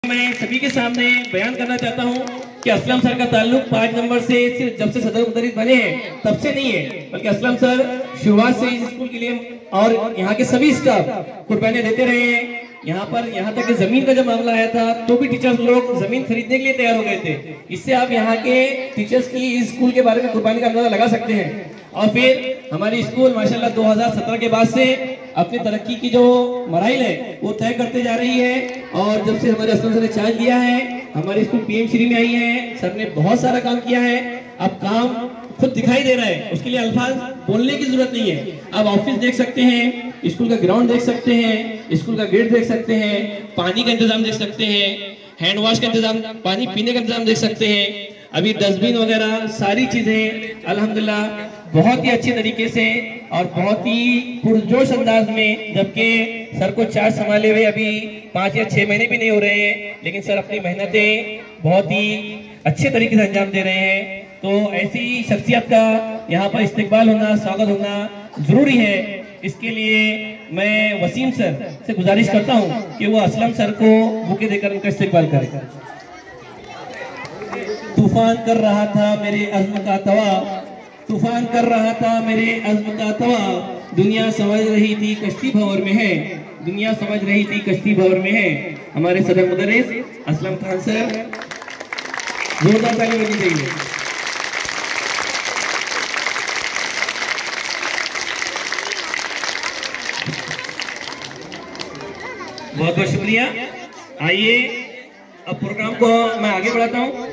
मैं सभी के सामने बयान करना चाहता हूं कि असलम सर का ताल्लुक 5 नंबर से सिर्फ जब से सदर मुदर्रिस बने हैं तब से नहीं है, बल्कि असलम सर शुरुआत से इस स्कूल के लिए और यहाँ के सभी स्टाफ कुर्बानियां देते रहे हैं। यहाँ तक कि जमीन का जब मामला आया था तो भी टीचर्स लोग जमीन खरीदने के लिए तैयार हो गए थे। इससे आप यहाँ के टीचर्स की इस स्कूल के बारे में कुर्बानी का अंदाजा लगा सकते हैं। और फिर हमारी स्कूल माशाल्लाह 2017 के बाद से अपनी तरक्की की जो मराइल है वो तय करते जा रही है। और जब से हमारे असलम सर ने चार्ज लिया है, हमारी स्कूल पीएम श्री में आई है, सर ने बहुत सारा काम किया है। अब काम खुद दिखाई दे रहा है, उसके लिए अल्फाज बोलने की जरूरत नहीं है। आप ऑफिस देख सकते हैं, स्कूल का ग्राउंड देख सकते हैं, स्कूल का गेट देख सकते हैं, पानी का इंतजाम देख सकते हैं, हैंड वॉश का इंतजाम, पानी पीने का इंतजाम देख सकते हैं, अभी डस्टबिन वगैरह सारी चीजें अल्हम्दुलिल्लाह बहुत ही अच्छे तरीके से और बहुत ही पुरजोश अंदाज में, जबकि सर को चार्ज संभाले हुए अभी 5 या 6 महीने भी नहीं हो रहे हैं, लेकिन सर अपनी मेहनतें बहुत ही अच्छे तरीके से अंजाम दे रहे हैं। तो ऐसी शख्सियत का यहाँ पर इस्तेकबाल होना, स्वागत होना जरूरी है। इसके लिए मैं वसीम सर से गुजारिश करता हूँ कि वो असलम सर को बुके देकर उनका इस्तेकबाल करें। तूफान कर रहा था मेरे अज़्म का तवा, तूफान कर रहा था मेरे अज़्म का तवा, दुनिया समझ रही थी कश्ती भंवर में है, दुनिया समझ रही थी कश्ती भंवर में है। हमारे सदर मुदर्रिस असलम खान सर, जोरदार ताली बजनी चाहिए। बहुत बहुत शुक्रिया। आइए अब प्रोग्राम को मैं आगे बढ़ाता हूँ।